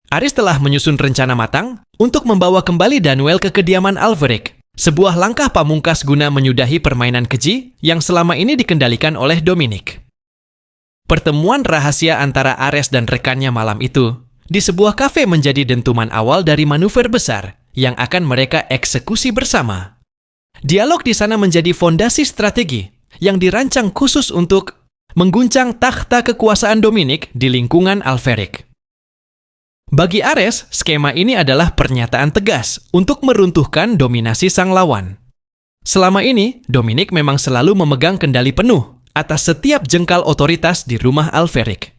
Ares telah menyusun rencana matang untuk membawa kembali Danuel ke kediaman Alferic, sebuah langkah pamungkas guna menyudahi permainan keji yang selama ini dikendalikan oleh Dominic. Pertemuan rahasia antara Ares dan rekannya malam itu di sebuah kafe menjadi dentuman awal dari manuver besar yang akan mereka eksekusi bersama. Dialog di sana menjadi fondasi strategi yang dirancang khusus untuk mengguncang takhta kekuasaan Dominic di lingkungan Alferic. Bagi Ares, skema ini adalah pernyataan tegas untuk meruntuhkan dominasi sang lawan. Selama ini, Dominic memang selalu memegang kendali penuh atas setiap jengkal otoritas di rumah Alferic.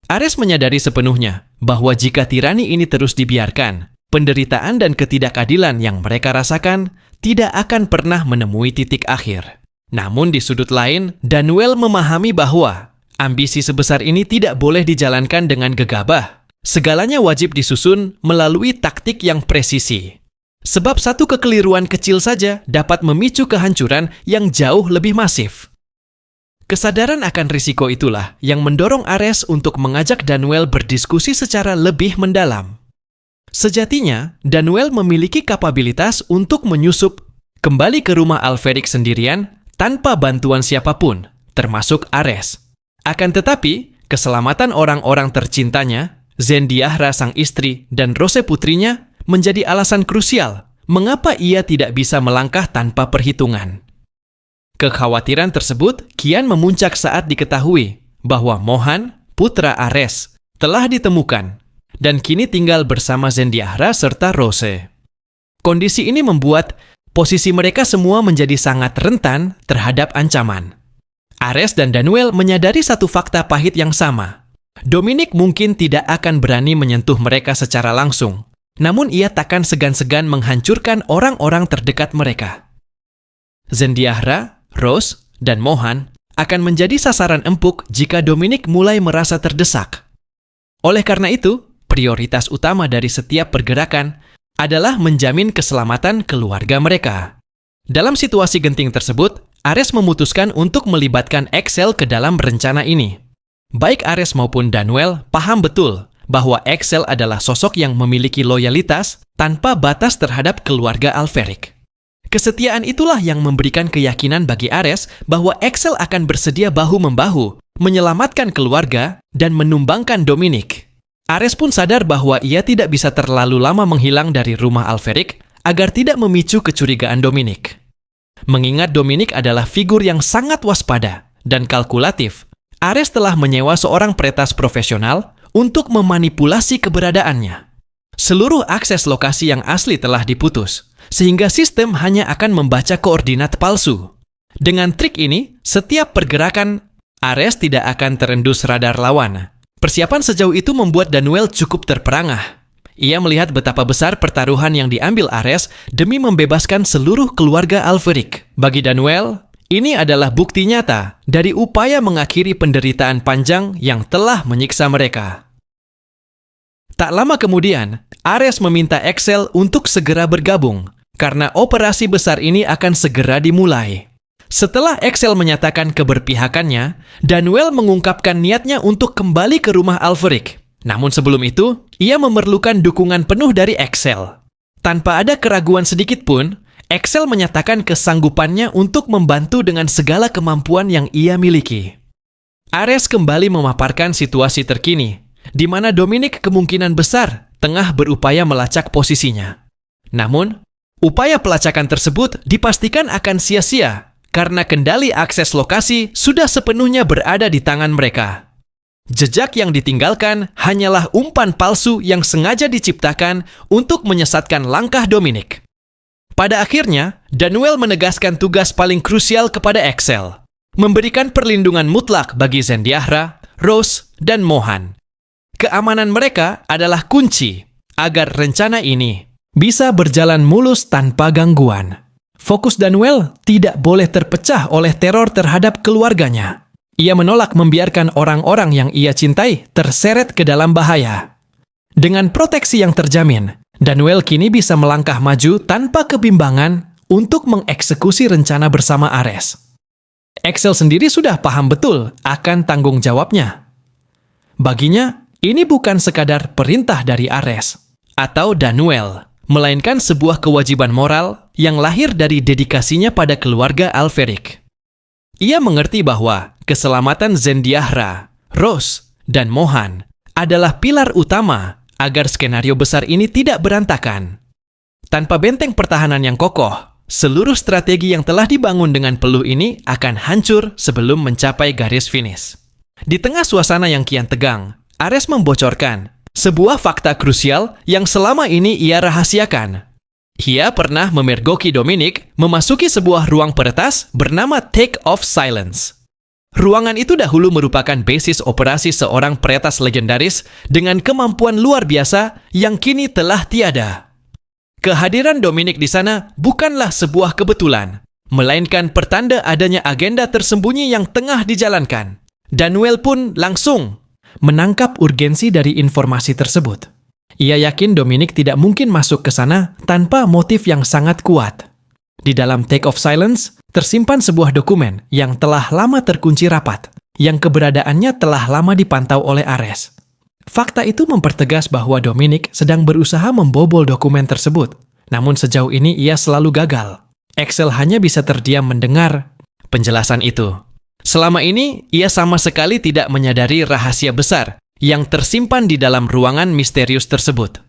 Ares menyadari sepenuhnya bahwa jika tirani ini terus dibiarkan, penderitaan dan ketidakadilan yang mereka rasakan tidak akan pernah menemui titik akhir. Namun di sudut lain, Danuel memahami bahwa ambisi sebesar ini tidak boleh dijalankan dengan gegabah. Segalanya wajib disusun melalui taktik yang presisi. Sebab satu kekeliruan kecil saja dapat memicu kehancuran yang jauh lebih masif. Kesadaran akan risiko itulah yang mendorong Ares untuk mengajak Danuel berdiskusi secara lebih mendalam. Sejatinya, Danuel memiliki kapabilitas untuk menyusup kembali ke rumah Alferic sendirian tanpa bantuan siapapun, termasuk Ares. Akan tetapi, keselamatan orang-orang tercintanya, Zendiahra sang istri dan Rose putrinya, menjadi alasan krusial mengapa ia tidak bisa melangkah tanpa perhitungan. Kekhawatiran tersebut kian memuncak saat diketahui bahwa Mohan, putra Ares, telah ditemukan dan kini tinggal bersama Zendiahra serta Rose. Kondisi ini membuat posisi mereka semua menjadi sangat rentan terhadap ancaman. Ares dan Danuel menyadari satu fakta pahit yang sama. Dominic mungkin tidak akan berani menyentuh mereka secara langsung, namun ia takkan segan-segan menghancurkan orang-orang terdekat mereka. Zendiahra, Rose, dan Mohan akan menjadi sasaran empuk jika Dominic mulai merasa terdesak. Oleh karena itu, prioritas utama dari setiap pergerakan adalah menjamin keselamatan keluarga mereka. Dalam situasi genting tersebut, Ares memutuskan untuk melibatkan Excel ke dalam rencana ini. Baik Ares maupun Danuel paham betul bahwa Excel adalah sosok yang memiliki loyalitas tanpa batas terhadap keluarga Alferic. Kesetiaan itulah yang memberikan keyakinan bagi Ares bahwa Excel akan bersedia bahu-membahu, menyelamatkan keluarga, dan menumbangkan Dominic. Ares pun sadar bahwa ia tidak bisa terlalu lama menghilang dari rumah Alferic agar tidak memicu kecurigaan Dominic. Mengingat Dominic adalah figur yang sangat waspada dan kalkulatif, Ares telah menyewa seorang peretas profesional untuk memanipulasi keberadaannya. Seluruh akses lokasi yang asli telah diputus, sehingga sistem hanya akan membaca koordinat palsu. Dengan trik ini, setiap pergerakan Ares tidak akan terendus radar lawan. Persiapan sejauh itu membuat Danuel cukup terperangah. Ia melihat betapa besar pertaruhan yang diambil Ares demi membebaskan seluruh keluarga Alferic. Bagi Danuel, ini adalah bukti nyata dari upaya mengakhiri penderitaan panjang yang telah menyiksa mereka. Tak lama kemudian, Ares meminta Excel untuk segera bergabung, karena operasi besar ini akan segera dimulai. Setelah Excel menyatakan keberpihakannya, Danuel mengungkapkan niatnya untuk kembali ke rumah Alferic. Namun sebelum itu, ia memerlukan dukungan penuh dari Excel. Tanpa ada keraguan sedikit pun, Excel menyatakan kesanggupannya untuk membantu dengan segala kemampuan yang ia miliki. Ares kembali memaparkan situasi terkini, di mana Dominic kemungkinan besar tengah berupaya melacak posisinya. Namun, upaya pelacakan tersebut dipastikan akan sia-sia karena kendali akses lokasi sudah sepenuhnya berada di tangan mereka. Jejak yang ditinggalkan hanyalah umpan palsu yang sengaja diciptakan untuk menyesatkan langkah Dominic. Pada akhirnya, Danuel menegaskan tugas paling krusial kepada Excel, memberikan perlindungan mutlak bagi Zendiahra, Rose, dan Mohan. Keamanan mereka adalah kunci agar rencana ini bisa berjalan mulus tanpa gangguan. Fokus Danuel tidak boleh terpecah oleh teror terhadap keluarganya. Ia menolak membiarkan orang-orang yang ia cintai terseret ke dalam bahaya. Dengan proteksi yang terjamin, Danuel kini bisa melangkah maju tanpa kebimbangan untuk mengeksekusi rencana bersama Ares. Excel sendiri sudah paham betul akan tanggung jawabnya. Baginya, Ini bukan sekadar perintah dari Ares atau Danuel, melainkan sebuah kewajiban moral yang lahir dari dedikasinya pada keluarga Alferic. Ia mengerti bahwa keselamatan Zendiahra, Rose, dan Mohan adalah pilar utama agar skenario besar ini tidak berantakan. Tanpa benteng pertahanan yang kokoh, seluruh strategi yang telah dibangun dengan peluh ini akan hancur sebelum mencapai garis finish. Di tengah suasana yang kian tegang, Ares membocorkan sebuah fakta krusial yang selama ini ia rahasiakan. Ia pernah memergoki Dominic memasuki sebuah ruang peretas bernama Take of Silence. Ruangan itu dahulu merupakan basis operasi seorang peretas legendaris dengan kemampuan luar biasa yang kini telah tiada. Kehadiran Dominic di sana bukanlah sebuah kebetulan, melainkan pertanda adanya agenda tersembunyi yang tengah dijalankan. Danuel pun langsung menangkap urgensi dari informasi tersebut. Ia yakin Dominic tidak mungkin masuk ke sana tanpa motif yang sangat kuat. Di dalam Take of Silence, tersimpan sebuah dokumen yang telah lama terkunci rapat, yang keberadaannya telah lama dipantau oleh Ares. Fakta itu mempertegas bahwa Dominic sedang berusaha membobol dokumen tersebut, namun sejauh ini ia selalu gagal. Axel hanya bisa terdiam mendengar penjelasan itu. Selama ini, ia sama sekali tidak menyadari rahasia besar yang tersimpan di dalam ruangan misterius tersebut.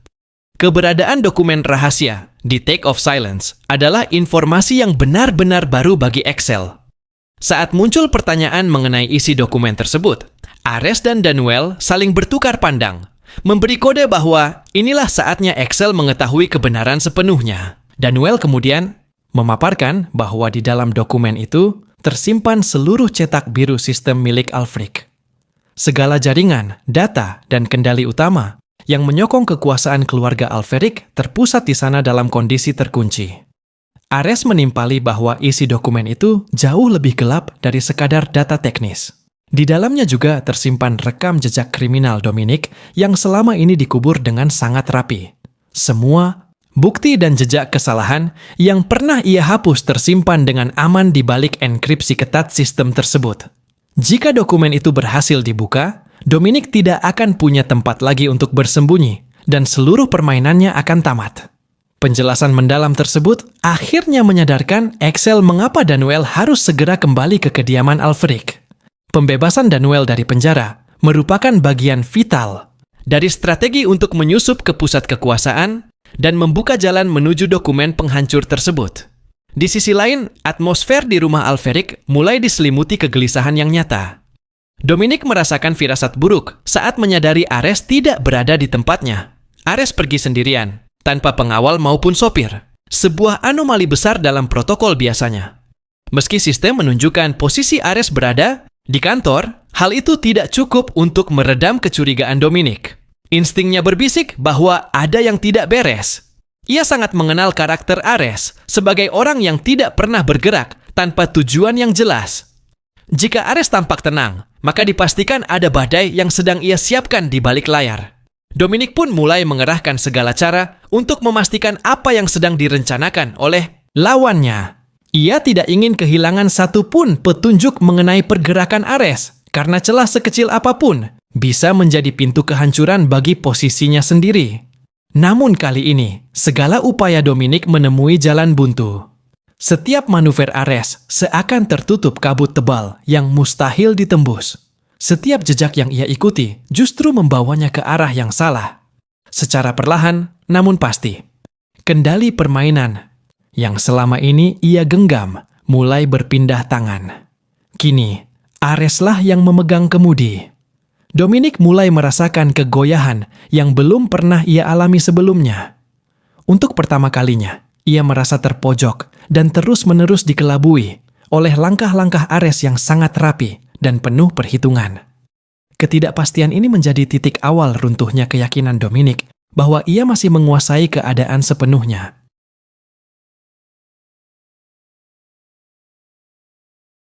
Keberadaan dokumen rahasia di Take of Silence adalah informasi yang benar-benar baru bagi Axel. Saat muncul pertanyaan mengenai isi dokumen tersebut, Ares dan Danuel saling bertukar pandang, memberi kode bahwa inilah saatnya Axel mengetahui kebenaran sepenuhnya. Danuel kemudian memaparkan bahwa di dalam dokumen itu tersimpan seluruh cetak biru sistem milik Alfric. Segala jaringan, data, dan kendali utama yang menyokong kekuasaan keluarga Alferic terpusat di sana dalam kondisi terkunci. Ares menimpali bahwa isi dokumen itu jauh lebih gelap dari sekadar data teknis. Di dalamnya juga tersimpan rekam jejak kriminal Dominic yang selama ini dikubur dengan sangat rapi. Semua bukti dan jejak kesalahan yang pernah ia hapus tersimpan dengan aman di balik enkripsi ketat sistem tersebut. Jika dokumen itu berhasil dibuka, Dominic tidak akan punya tempat lagi untuk bersembunyi, dan seluruh permainannya akan tamat. Penjelasan mendalam tersebut akhirnya menyadarkan Axel mengapa Danuel harus segera kembali ke kediaman Alferic. Pembebasan Danuel dari penjara merupakan bagian vital dari strategi untuk menyusup ke pusat kekuasaan dan membuka jalan menuju dokumen penghancur tersebut. Di sisi lain, atmosfer di rumah Alferic mulai diselimuti kegelisahan yang nyata. Dominic merasakan firasat buruk saat menyadari Ares tidak berada di tempatnya. Ares pergi sendirian, tanpa pengawal maupun sopir. Sebuah anomali besar dalam protokol biasanya. Meski sistem menunjukkan posisi Ares berada di kantor, hal itu tidak cukup untuk meredam kecurigaan Dominic. Instingnya berbisik bahwa ada yang tidak beres. Ia sangat mengenal karakter Ares sebagai orang yang tidak pernah bergerak tanpa tujuan yang jelas. Jika Ares tampak tenang, maka dipastikan ada badai yang sedang ia siapkan di balik layar. Dominic pun mulai mengerahkan segala cara untuk memastikan apa yang sedang direncanakan oleh lawannya. Ia tidak ingin kehilangan satupun petunjuk mengenai pergerakan Ares, karena celah sekecil apapun bisa menjadi pintu kehancuran bagi posisinya sendiri. Namun kali ini, segala upaya Dominic menemui jalan buntu. Setiap manuver Ares seakan tertutup kabut tebal yang mustahil ditembus. Setiap jejak yang ia ikuti justru membawanya ke arah yang salah. Secara perlahan, namun pasti, kendali permainan yang selama ini ia genggam mulai berpindah tangan. Kini, Areslah yang memegang kemudi. Dominic mulai merasakan kegoyahan yang belum pernah ia alami sebelumnya. Untuk pertama kalinya, ia merasa terpojok dan terus-menerus dikelabui oleh langkah-langkah Ares yang sangat rapi dan penuh perhitungan. Ketidakpastian ini menjadi titik awal runtuhnya keyakinan Dominic bahwa ia masih menguasai keadaan sepenuhnya.